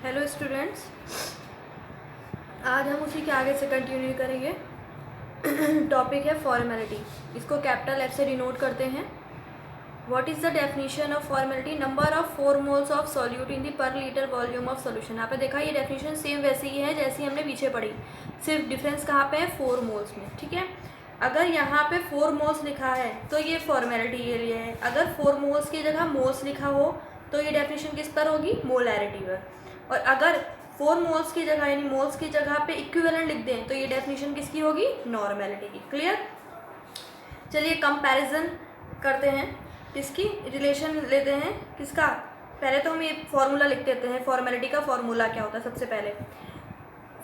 Hello students, आज हम उसी के आगे से कंटिन्यू करेंगे। टॉपिक है फॉर्मेलिटी। इसको कैपिटल एफ से डिनोट करते हैं। What is the definition of formality? Number of 4 moles of solute in the पर लीटर वॉल्यूम ऑफ सॉल्यूशन। यहाँ पे देखा, ये डेफिनेशन सेम वैसी ही है जैसी हमने पीछे पढ़ी, सिर्फ डिफरेंस कहाँ पे है? 4 मोल्स में। ठीक है, अगर यहाँ पे 4 मोल्स लिखा है तो ये फॉर्मेलिटी के लिए है। अगर 4 मोल्स की जगह मोल्स लिखा हो तो ये डेफिनेशन किस पर होगी? मोलैरिटी पर। और अगर 4 मोल्स की जगह यानी मोल्स की जगह पे इक्विवेलेंट लिख दें तो ये डेफिनेशन किसकी होगी? नॉर्मेलिटी की। क्लियर? चलिए कंपैरिजन करते हैं, इसकी रिलेशन लेते हैं। किसका? पहले तो हम ये फॉर्मूला लिख देते हैं। फॉर्मेलिटी का फॉर्मूला क्या होता है? सबसे पहले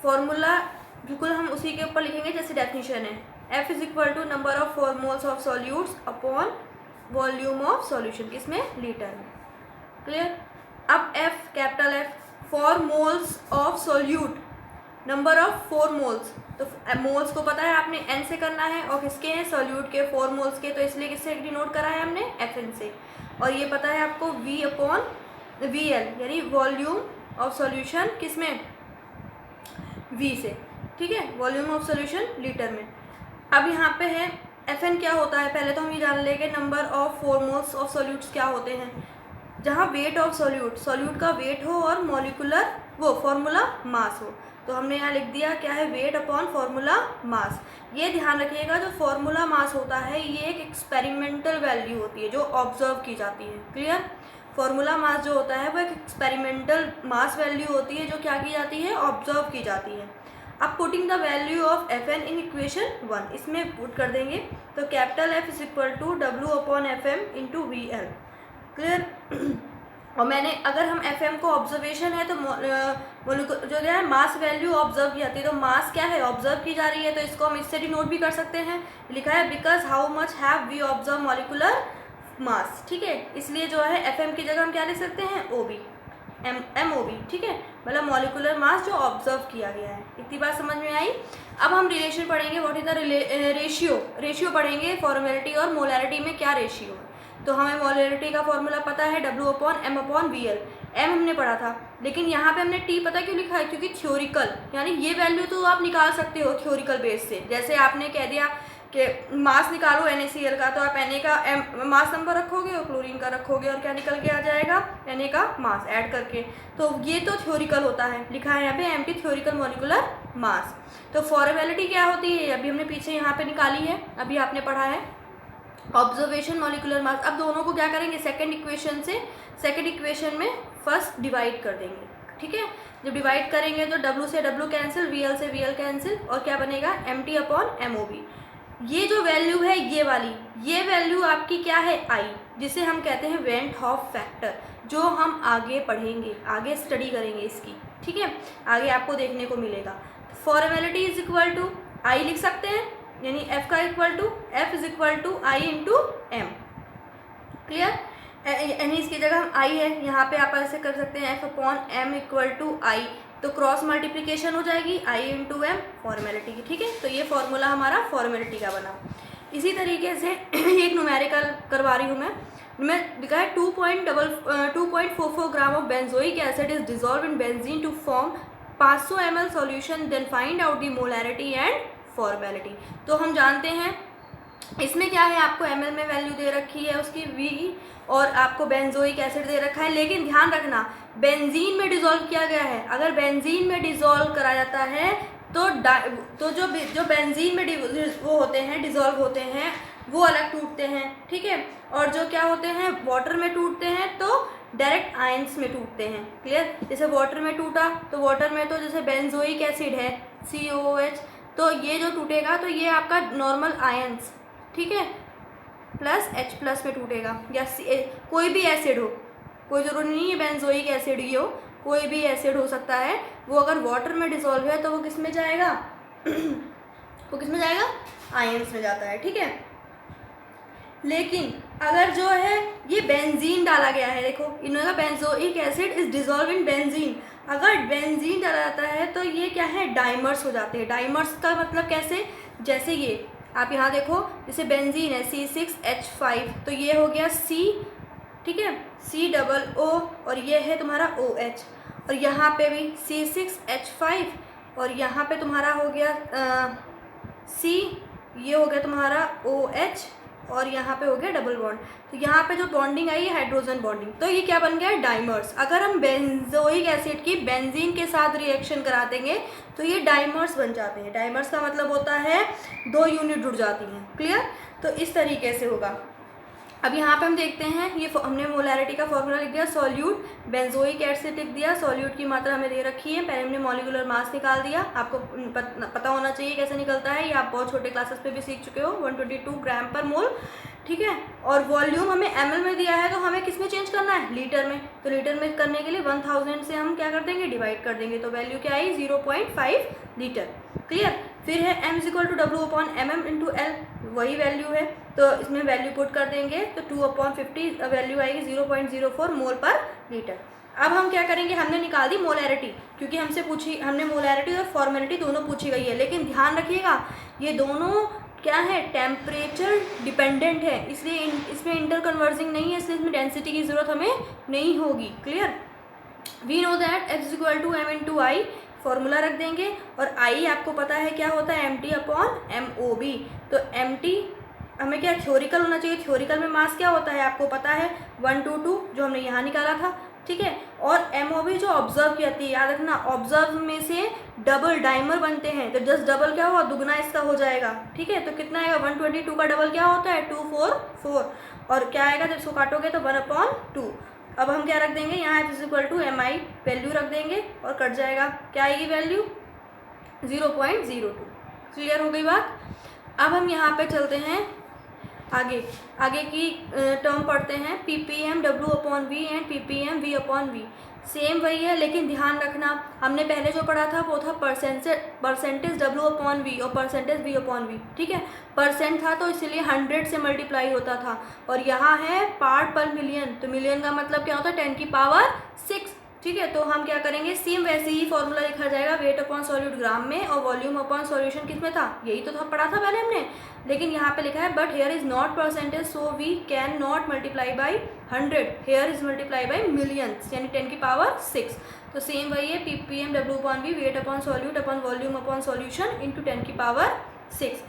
फॉर्मूला बिल्कुल हम उसी के ऊपर लिखेंगे जैसे डेफिनेशन है। F is equal to number of 4 moles of solutes upon volume of solution, किसमें? लीटर में। क्लियर? अब F, capital F, 4 moles of solute, number of 4 moles. तो मोल्स को पता है आपने n से करना है, और किसके हैं? सॉल्यूट के 4 मोल्स के, तो इसलिए किससे डिनोट करा है हमने? Fn से। और ये पता है आपको V अपॉन VL यानी वॉल्यूम ऑफ सॉल्यूशन, किसमें? V से। ठीक है, वॉल्यूम ऑफ सॉल्यूशन लीटर में। अब यहाँ पे है Fn क्या होता है? पहले तो हम ये जान लेंगे number of 4 moles of solutes क्या होते हैं। जहाँ वेट ऑफ सॉल्यूट का वेट हो और मॉलिकुलर वो फॉर्मूला मास हो, तो हमने यहाँ लिख दिया क्या है? Weight upon formula mass. ये ध्यान रखिएगा, जो फॉर्मूला मास होता है ये एक एक्सपेरिमेंटल वैल्यू होती है जो ऑब्जर्व की जाती है। क्लियर? फॉर्मूला मास जो होता है वो एक एक्सपेरिमेंटल मास वैल्यू होती है जो क्या की जाती है? ऑब्जर्व की जाती है। अब putting the value of Fn in equation 1, इसमें पुट कर देंगे तो capital F is equal to W upon FM into VL। Clear? और मैंने अगर हम FM को ऑब्जर्वेशन है तो जो है मास वैल्यू ऑब्जर्व की जाती है, तो मास क्या है? ऑब्जर्व की जा रही है, तो इसको हम इससे डिनोट भी कर सकते हैं। लिखा है because how much have we observe molecular mass. ठीक है, इसलिए जो है FM की जगह हम क्या लिख सकते हैं? OB, MOB। ठीक है, मतलब मॉलिकुलर मास जो ऑब्जर्व किया गया है। इतनी बात समझ में आई? अब हम रिलेशन पढ़ेंगे, व्हाट इज द रेशियो पढ़ेंगे। फॉर्मेलिटी और मोलैरिटी में क्या रेशियो है? तो हमें मोलैरिटी का फॉर्मूला पता है W upon M upon VL। M हमने पढ़ा था, लेकिन यहाँ पे हमने T पता क्यों लिखा है? क्योंकि थ्योरिकल, यानी ये वैल्यू तो आप निकाल सकते हो थ्योरिकल बेस से। जैसे आपने कह दिया कि मास निकालो NaCl का, तो आप Na का मास नंबर रखोगे और क्लोरीन का रखोगे और क्या निकल के आ जाएगा? Na का मास ऐड करके। तो ये तो थ्योरिकल होता है, लिखा है यहाँ पे MT थ्योरिकल मॉलिकुलर मास। तो फॉर्मेलिटी क्या होती है? अभी हमने पीछे यहाँ पे निकाली है, अभी आपने पढ़ा है ऑब्जर्वेशन मॉलिकुलर मास। अब दोनों को क्या करेंगे? सेकंड इक्वेशन में फर्स्ट डिवाइड कर देंगे। ठीक है, जब डिवाइड करेंगे तो W से W कैंसिल, VL से VL कैंसिल, और क्या बनेगा? MT upon MOB। ये जो वैल्यू है ये वाली, ये वैल्यू आपकी क्या है? I, जिसे हम कहते हैं वेंट हॉफ फैक्टर, जो हम आगे पढ़ेंगे, आगे स्टडी करेंगे इसकी। ठीक है, आगे आपको देखने को मिलेगा। Formality is equal to I लिख सकते हैं, यानी F का equal to F is equal to I into M। Clear? यानी इसकी जगह हम I है, यहाँ पे आप ऐसे कर सकते हैं F upon M equal to I, तो क्रॉस मल्टीप्लिकेशन हो जाएगी I इंटू M फॉर्मेलिटी की। ठीक है, तो ये फॉर्मूला हमारा फॉर्मेलिटी का बना। इसी तरीके से एक न्यूमेरिकल करवा रही हूँ मैं लिखा है 2.44 gram of benzoic acid is dissolve in benzene to form 500 ml solution, then find out the molarity and formality. तो हम जानते हैं इसमें क्या है, आपको ml में वैल्यू दे रखी है उसकी V, और आपको बेंजोइक एसिड दे रखा है। लेकिन ध्यान रखना, बेंजीन में डिसॉल्व किया गया है। अगर बेंजीन में डिसॉल्व करा जाता है तो जो बेंजीन में वो होते हैं, डिसॉल्व होते हैं, वो अलग टूटते हैं। ठीक है, और जो क्या होते हैं, वाटर में टूटते हैं तो डायरेक्ट आयंस में टूटते हैं। क्लियर? जैसे वाटर में टूटा तो वाटर में तो जैसे बेंजोइक एसिड है COOH, तो ये जो टूटेगा तो ये आपका नॉर्मल आयंस, ठीक है, प्लस H+ में टूटेगा। या कोई भी एसिड हो, कोई ज़रूरी नहीं है बेंजोइक एसिड ही हो, कोई भी एसिड हो सकता है, वो अगर वाटर में डिसॉल्व है तो वो किस में जाएगा? वो किस में जाएगा? आयंस में जाता है। ठीक है, लेकिन अगर जो है ये बेंजीन डाला गया है, देखो इन्होंने benzoic acid is dissolve in benzene, अगर बेंजीन डाला जाता है तो ये क्या है? डाइमर्स हो जाते हैं। डाइमर्स का मतलब कैसे? जैसे ये आप यहाँ देखो, जैसे बेंजीन है C6H5, तो ये हो गया C, ठीक है, COO, और ये है तुम्हारा OH। और यहाँ पे भी C6H5, और यहाँ पे तुम्हारा हो गया C, ये हो गया तुम्हारा OH, और यहाँ पे हो गया डबल बॉन्ड। तो यहाँ पे जो बॉन्डिंग आई है हाइड्रोजन बॉन्डिंग, तो ये क्या बन गया डाइमर्स। अगर हम बेंजोइक एसिड की बेंजीन के साथ रिएक्शन करा देंगे तो ये डाइमर्स बन जाते हैं। डाइमर्स का मतलब होता है 2 यूनिट जुड़ जाती हैं। क्लियर? तो इस तरीके से होगा। अब यहाँ पे हम देखते हैं, ये हमने मोलैरिटी का फॉर्मूला लिख दिया, सॉल्यूट बेंजोइक एसिड लिख दिया, सॉल्यूट की मात्रा हमें दे रखी है, पहले हमने मॉलिक्यूलर मास निकाल दिया। आपको पता होना चाहिए कैसे निकलता है, ये आप बहुत छोटे क्लासेस पे भी सीख चुके हो, 122 ग्राम पर मोल। ठीक है, और वॉल्यूम हमें ml में दिया है, तो हमें किस में चेंज करना है, लीटर में। तो लीटर में करने के लिए 1000 से हम क्या कर देंगे, डिवाइड कर देंगे, तो वैल्यू क्या आई 0.5 लीटर। क्लियर? फिर है m = W/mm × L, वही वैल्यू है, तो इसमें वैल्यू पुट कर देंगे तो 2/50 वैल्यू आएगी 0.04 मोल पर लीटर। अब हम क्या करेंगे, हमने निकाल दी मोलैरिटी, क्योंकि हमने मोलैरिटी और फॉर्मेलिटी दोनों पूछी गई है, लेकिन ध्यान रखिएगा ये दोनों क्या है, टेम्परेचर डिपेंडेंट है, इसलिए इसमें इंटर कन्वर्जिंग नहीं है, इसलिए इसमें डेंसिटी की जरूरत हमें नहीं होगी। Clear? We know that F = m × I, formula रख देंगे, और I आपको पता है क्या होता है, MT/MOB। तो MT हमें क्या थ्योरिकल होना चाहिए, थ्योरिकल में मास क्या होता है आपको पता है 122, जो हमने यहाँ निकाला था। ठीक है, और MOB जो ऑब्जर्व की जाती है, याद रखना ऑब्जर्व में से डबल डाइमर बनते हैं, तो जस्ट डबल क्या हुआ, दुगना इसका हो जाएगा। ठीक है, तो कितना आएगा, 122 का डबल क्या होता है 244, और क्या आएगा जब इसको काटोगे तो 1/2। अब हम क्या रख देंगे यहाँ F = mi, वैल्यू रख देंगे और कट जाएगा, क्या आएगी वैल्यू 0.02। क्लियर हो गई बात? अब हम यहाँ पे चलते हैं आगे की टर्म पढ़ते हैं, ppm W/V and ppm V/V। Same वही है, लेकिन ध्यान रखना हमने पहले जो पढ़ा था वो था परसेंटेज W/V और परसेंटेज V/V। ठीक है, परसेंट था तो इसलिए 100 से मल्टीप्लाई होता था, और यहाँ है पार्ट पर मिलियन, तो मिलियन का मतलब क्या होता है 10⁶। ठीक है, तो हम क्या करेंगे, सेम वैसे ही फॉर्मूला लिखा जाएगा, वेट/सॉल्यूट ग्राम में, और वॉल्यूम/सॉल्यूशन किस में था, यही तो था पढ़ा था पहले हमने, लेकिन यहाँ पे लिखा है but here is not percentage, so we can not multiply by 100, here is multiply by millions, यानी 10⁶। तो सेम वही है, ppm W/V वेट/सॉल्यूट/वॉल्यूम/सॉल्यूशन इंटू 10⁶।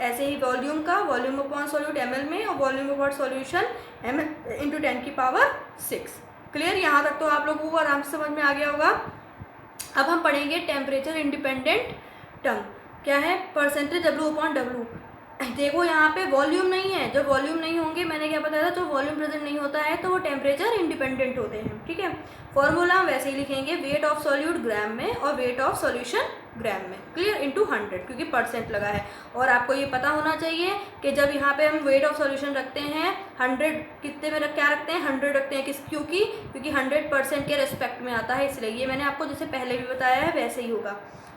ऐसे ही वॉल्यूम का वॉल्यूम/सॉल्यूट ml में, और वॉल्यूम/सॉल्यूशन ml इंटू 10⁶। क्लियर? यहाँ तक तो आप लोगों को आराम से समझ में आ गया होगा। अब हम पढ़ेंगे टेम्परेचर इंडिपेंडेंट टर्म, क्या है, परसेंटेज W/W। देखो यहाँ पे वॉल्यूम नहीं है, जो वॉल्यूम नहीं होंगे, मैंने क्या बताया था, जो वॉल्यूम प्रेजेंट नहीं होता है तो वो टेम्परेचर इंडिपेंडेंट होते हैं। ठीक है, फॉर्मूला हम वैसे ही लिखेंगे, वेट ऑफ सॉल्यूट ग्राम में और वेट ऑफ सॉल्यूशन ग्राम में। क्लियर? इंटू 100, क्योंकि परसेंट लगा है। और आपको ये पता होना चाहिए कि जब यहाँ पे हम वेट ऑफ सॉल्यूशन रखते हैं 100 कितने में क्या रखते हैं, 100 रखते हैं, क्योंकि 100% के रेस्पेक्ट में आता है, इसलिए ये मैंने आपको जैसे पहले भी बताया है वैसे ही होगा।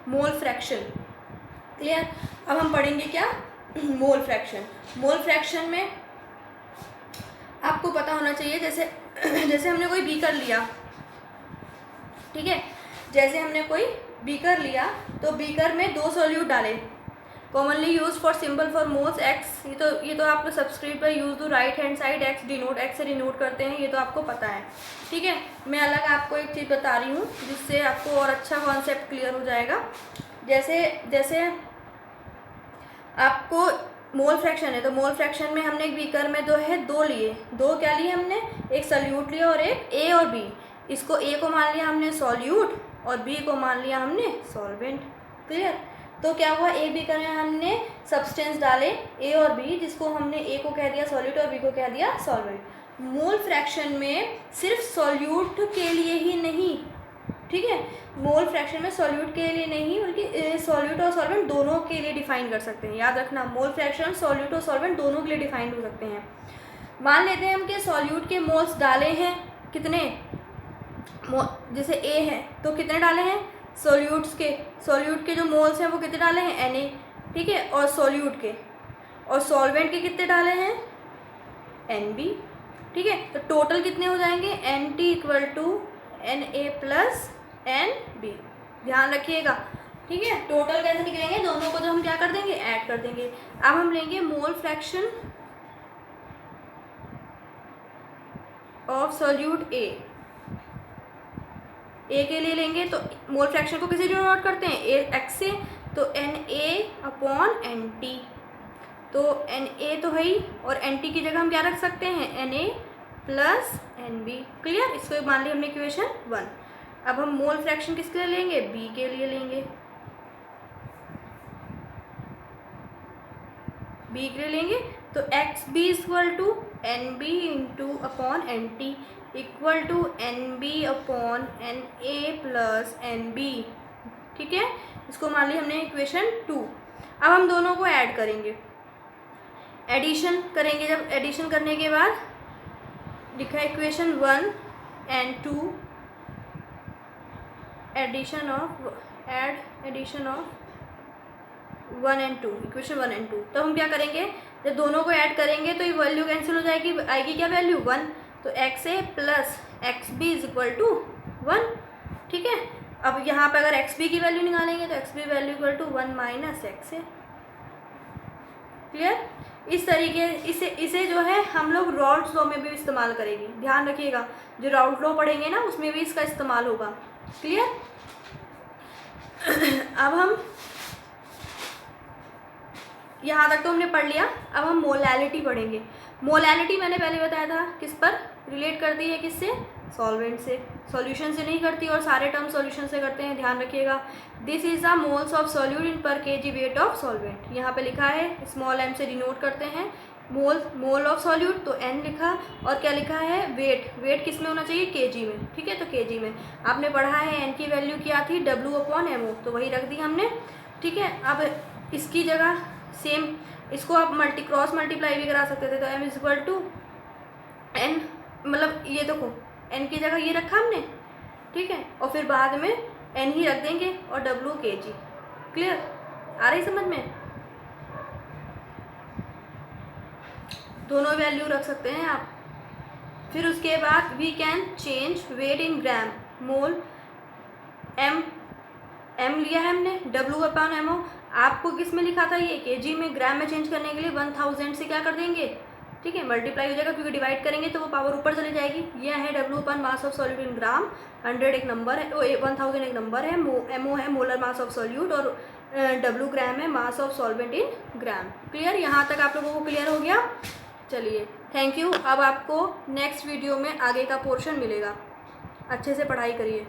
Mole fraction. क्लियर? अब हम पढ़ेंगे क्या, मोल फ्रैक्शन। मोल फ्रैक्शन में आपको पता होना चाहिए, जैसे हमने कोई बीकर लिया, ठीक है, जैसे हमने कोई बीकर लिया तो बीकर में 2 सॉल्यूट डाले, commonly use for symbol for moles X, ये तो आपको सब्सक्रिप्ट पर use to right hand side, X से डिनोट करते हैं, ये तो आपको पता है। ठीक है, मैं अलग आपको एक चीज़ बता रही हूँ जिससे आपको और अच्छा कॉन्सेप्ट क्लियर हो जाएगा। जैसे आपको मोल फ्रैक्शन है, तो मोल फ्रैक्शन में हमने एक बीकर में दो लिए, दो क्या लिए हमने, एक सॉल्यूट लिया और एक A और B। इसको A को मान लिया हमने सॉल्यूट और B को मान लिया हमने सॉल्वेंट। क्लियर? तो क्या हुआ, एक बीकर में हमने सब्सटेंस डाले A और B, जिसको हमने A को कह दिया सॉल्यूट और B को कह दिया सॉल्वेंट। मोल फ्रैक्शन में सिर्फ सॉल्यूट के लिए ही नहीं, ठीक है, मोल फ्रैक्शन में सॉल्यूट के लिए नहीं बल्कि सॉल्यूट और सॉल्वेंट दोनों के लिए डिफाइन कर सकते हैं। याद रखना, मोल फ्रैक्शन सॉल्यूट और सॉल्वेंट दोनों के लिए डिफाइन हो सकते हैं। मान लेते हैं हम कि सॉल्यूट के मोल्स डाले हैं कितने, जैसे A है तो कितने डाले हैं, सॉल्यूट के जो मोल्स हैं वो कितने डाले हैं Na, ठीक है, और सॉल्यूट के, और सॉल्वेंट के कितने डाले हैं Nb, ठीक है, तो टोटल कितने हो जाएंगे Nt = Na + Nb। ध्यान रखिएगा, ठीक है, टोटल कैसे निकलेंगे, दोनों को जो हम क्या कर देंगे, ऐड कर देंगे। अब हम लेंगे mole fraction of solute A, ए के लिए लेंगे तो मोल फ्रैक्शन को किसे डिनोट करते हैं, ए एक्स से, तो N A upon N T. तो एन ए तो है ही, और एन टी की जगह हम क्या रख सकते हैं, N A plus N B. Clear, इसको मान लिया हमने इक्वेशन 1। अब हम मोल फ्रैक्शन किसके लिए लेंगे, बी के लिए लेंगे, बी के लिए लेंगे तो X B equal to N B into upon N T equal to N B upon N A plus N B. ठीक है, इसको मान लिया हमने इक्वेशन 2। अब हम दोनों को ऐड करेंगे, एडिशन करेंगे। जब एडिशन करने के बाद लिखा है equation 1 and 2, addition of 1 and 2, equation 1 and 2। तो हम क्या करेंगे, जब दोनों को ऐड करेंगे तो ये वैल्यू कैंसिल हो जाएगी, आएगी क्या वैल्यू 1। तो X A plus X B is equal to 1। ठीक है, अब यहाँ पे अगर एक्स बी की वैल्यू निकालेंगे तो X B value equal to 1 minus X A. Clear, इस तरीके इसे जो है हम लोग राउल्ट्स लॉ में भी इस्तेमाल करेंगे। ध्यान रखिएगा, जो राउल्ट लॉ पढ़ेंगे ना उसमें भी इसका इस्तेमाल होगा। क्लियर, अब हम यहाँ तक तो हमने पढ़ लिया। अब हम मोलैलिटी पढ़ेंगे। मोलैलिटी मैंने पहले बताया था किस पर रिलेट करती है, किससे, सॉल्वेंट से, सॉल्यूशन से नहीं करती, और सारे टर्म सॉल्यूशन से करते हैं। ध्यान रखिएगा, this is the moles of solute इन पर केजी वेट ऑफ सॉल्वेंट। यहाँ पे लिखा है स्मॉल एम से डिनोट करते हैं मोल ऑफ सॉल्यूट, तो एन लिखा, और क्या लिखा है, वेट किस में होना चाहिए, केजी में। ठीक है, तो केजी में आपने पढ़ा है एन की वैल्यू क्या थी, डब्ल्यू अपॉन एम ओ, तो वही रख दी हमने। ठीक है, अब इसकी जगह सेम इसको आप क्रॉस मल्टीप्लाई भी करा सकते थे, तो M is equal to N, मतलब ये देखो एन की जगह ये रखा हमने। ठीक है, और फिर बाद में एन ही रख देंगे और डब्ल्यू के जी। क्लियर, आ रही समझ में, दोनों वैल्यू रख सकते हैं आप। फिर उसके बाद we can change weight in gram mole, M लिया है हमने, डब्ल्यू अपॉन एम ओ, आपको किस में लिखा था ये, केजी में। ग्राम में चेंज करने के लिए 1000 से क्या कर देंगे, ठीक है, मल्टीप्लाई हो जाएगा, क्योंकि डिवाइड करेंगे तो वो पावर ऊपर चली जाएगी। यह है W upon mass of solute in gram, 100 एक नंबर है, 1000 एक नंबर है, एम ओ है मोलर मास ऑफ सॉल्यूट, और डब्ल्यू ग्राम है mass of solvent in gram. Clear, यहाँ तक आप लोगों को क्लियर हो गया। चलिए, थैंक यू। अब आपको नेक्स्ट वीडियो में आगे का पोर्शन मिलेगा, अच्छे से पढ़ाई करिए।